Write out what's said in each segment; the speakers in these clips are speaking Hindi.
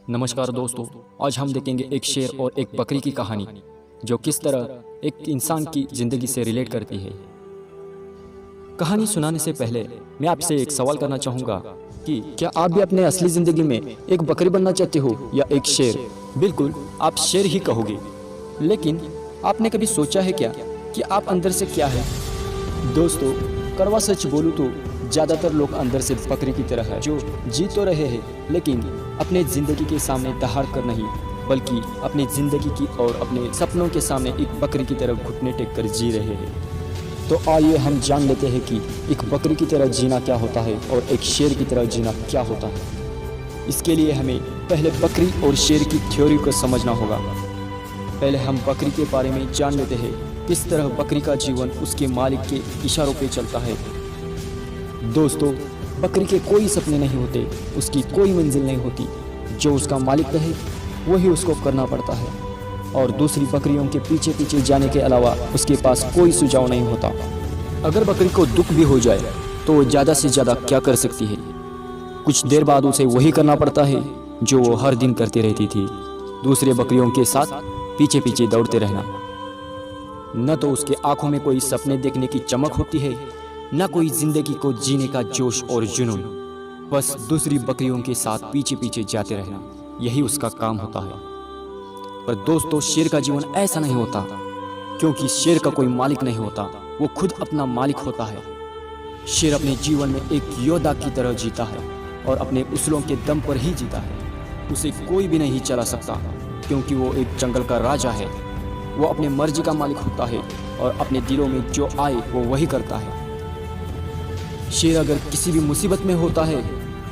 नमस्कार दोस्तों, आज हम देखेंगे एक शेर और एक बकरी की कहानी जो किस तरह एक इंसान की ज़िंदगी से रिलेट करती है। कहानी सुनाने से पहले मैं आपसे एक सवाल करना चाहूँगा कि क्या आप भी अपने असली ज़िंदगी में एक बकरी बनना चाहते हो या एक शेर? बिल्कुल, आप शेर ही कहोगे, लेकिन आपने कभी सोचा है क्या कि आप अंदर से क्या है? दोस्तों, कड़वा सच बोलूँ तो ज़्यादातर लोग अंदर से बकरी की तरह है, जो जी तो रहे हैं लेकिन अपने ज़िंदगी के सामने दहाड़ कर नहीं, बल्कि अपनी ज़िंदगी की और अपने सपनों के सामने एक बकरी की तरह घुटने टेक कर जी रहे हैं। तो आइए हम जान लेते हैं कि एक बकरी की तरह जीना क्या होता है और एक शेर की तरह जीना क्या होता है। इसके लिए हमें पहले बकरी और शेर की थ्योरी को समझना होगा। पहले हम बकरी के बारे में जान लेते हैं, किस तरह बकरी का जीवन उसके मालिक के इशारों पे चलता है। दोस्तों, बकरी के कोई सपने नहीं होते, उसकी कोई मंजिल नहीं होती। जो उसका मालिक कहे वही उसको करना पड़ता है और दूसरी बकरियों के पीछे पीछे जाने के अलावा उसके पास कोई सुझाव नहीं होता। अगर बकरी को दुख भी हो जाए तो वो ज़्यादा से ज़्यादा क्या कर सकती है? कुछ देर बाद उसे वही करना पड़ता है जो वो हर दिन करती रहती थी, दूसरे बकरियों के साथ पीछे पीछे दौड़ते रहना। न तो उसके आंखों में कोई सपने देखने की चमक होती है, न कोई जिंदगी को जीने का जोश और जुनून। बस दूसरी बकरियों के साथ पीछे पीछे जाते रहना, यही उसका काम होता है। पर दोस्तों, शेर का जीवन ऐसा नहीं होता, क्योंकि शेर का कोई मालिक नहीं होता, वो खुद अपना मालिक होता है। शेर अपने जीवन में एक योद्धा की तरह जीता है और अपने उसूलों के दम पर ही जीता है। उसे कोई भी नहीं चला सकता, क्योंकि वो एक जंगल का राजा है। वो अपने मर्जी का मालिक होता है और अपने दिलों में जो आए वो वही करता है। शेर अगर किसी भी मुसीबत में होता है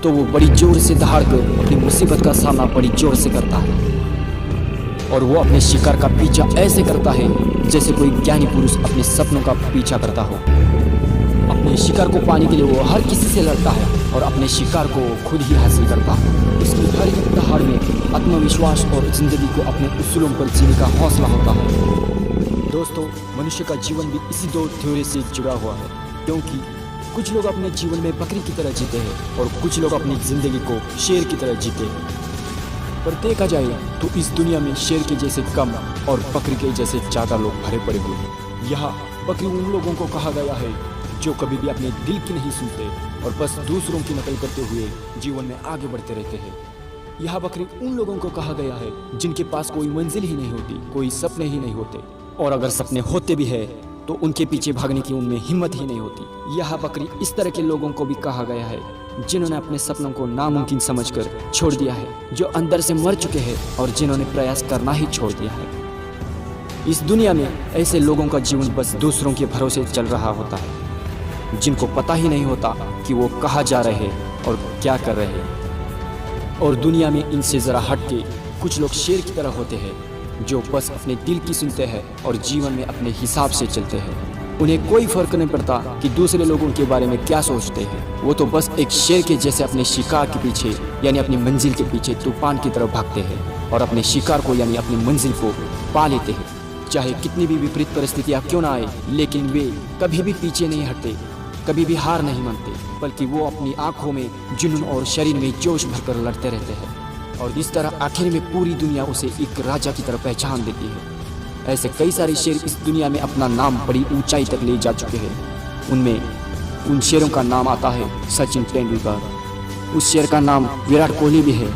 तो वो बड़ी जोर से दहाड़ कर अपनी मुसीबत का सामना बड़ी जोर से करता है और वो अपने शिकार का पीछा ऐसे करता है जैसे कोई ज्ञानी पुरुष अपने सपनों का पीछा करता हो। अपने शिकार को पाने के लिए वो हर किसी से लड़ता है और अपने शिकार को खुद ही हासिल करता है। उसकी हर एक दहाड़ में आत्मविश्वास और जिंदगी को अपने उसूलों पर जीने का हौसला होता है। दोस्तों, मनुष्य का जीवन भी इसी दो थ्योरी से जुड़ा हुआ है, क्योंकि कुछ लोग अपने जीवन में बकरी की तरह जीते हैं और कुछ लोग अपनी जिंदगी को शेर की तरह जीते हैं। पर देखा जाए तो इस दुनिया में शेर के जैसे कम और बकरी के जैसे ज़्यादा लोग भरे पड़े हुए हैं। यहाँ बकरी उन लोगों को कहा गया है जो कभी भी अपने दिल की नहीं सुनते और बस दूसरों की नकल करते हुए जीवन में आगे बढ़ते रहते हैं। यहाँ बकरी उन लोगों को कहा गया है जिनके पास कोई मंजिल ही नहीं होती, कोई सपने ही नहीं होते, और अगर सपने होते भी है तो उनके पीछे भागने की उनमें हिम्मत ही नहीं होती। यह बकरी इस तरह के लोगों को भी कहा गया है जिन्होंने अपने सपनों को नामुमकिन समझकर छोड़ दिया है, जो अंदर से मर चुके हैं और जिन्होंने प्रयास करना ही छोड़ दिया है। इस दुनिया में ऐसे लोगों का जीवन बस दूसरों के भरोसे चल रहा होता है, जिनको पता ही नहीं होता कि वो कहाँ जा रहे हैं और क्या कर रहे हैं। और दुनिया में इनसे ज़रा हट के कुछ लोग शेर की तरह होते हैं, जो बस अपने दिल की सुनते हैं और जीवन में अपने हिसाब से चलते हैं। उन्हें कोई फर्क नहीं पड़ता कि दूसरे लोगों के बारे में क्या सोचते हैं। वो तो बस एक शेर के जैसे अपने शिकार के पीछे यानी अपनी मंजिल के पीछे तूफान की तरफ भागते हैं और अपने शिकार को यानी अपनी मंजिल को पा लेते हैं, चाहे कितनी भी विपरीत परिस्थितियाँ क्यों ना आए। लेकिन वे कभी भी पीछे नहीं हटते, कभी भी हार नहीं मानते, बल्कि वो अपनी आँखों में जुनून और शरीर में जोश भरकर लड़ते रहते हैं। और इस तरह आखिर में पूरी दुनिया उसे एक राजा की तरह पहचान देती है। ऐसे कई सारे शेर इस दुनिया में अपना नाम बड़ी ऊंचाई तक ले जा चुके हैं। उनमें उन शेरों का नाम आता है सचिन तेंदुलकर, उस शेर का नाम विराट कोहली भी है,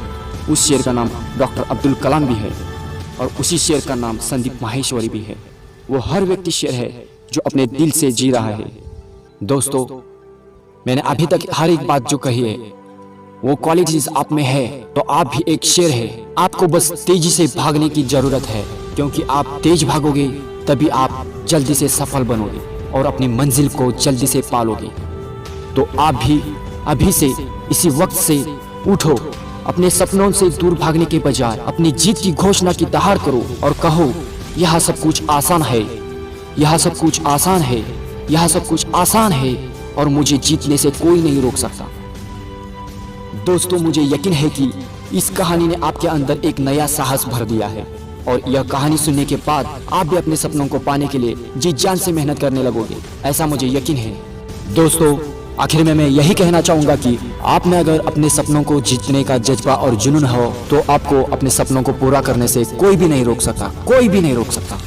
उस शेर का नाम डॉक्टर अब्दुल कलाम भी है और उसी शेर का नाम संदीप माहेश्वरी भी है। वो हर व्यक्ति शेर है जो अपने दिल से जी रहा है। दोस्तों, मैंने अभी तक हर एक बात जो कही है वो क्वालिटीज आप में है तो आप भी एक शेर है। आपको बस तेजी से भागने की जरूरत है, क्योंकि आप तेज भागोगे तभी आप जल्दी से सफल बनोगे और अपनी मंजिल को जल्दी से पालोगे। तो आप भी अभी से इसी वक्त से उठो, अपने सपनों से दूर भागने के बजाय अपनी जीत की घोषणा की दहाड़ करो और कहो, यह सब कुछ आसान है, यह सब कुछ आसान है, यह सब कुछ आसान है और मुझे जीतने से कोई नहीं रोक सकता। दोस्तों, मुझे यकीन है कि इस कहानी ने आपके अंदर एक नया साहस भर दिया है और यह कहानी सुनने के बाद आप भी अपने सपनों को पाने के लिए जी जान से मेहनत करने लगोगे, ऐसा मुझे यकीन है। दोस्तों, आखिर में मैं यही कहना चाहूँगा कि आप में अगर अपने सपनों को जीतने का जज्बा और जुनून हो तो आपको अपने सपनों को पूरा करने से कोई भी नहीं रोक सकता, कोई भी नहीं रोक सकता।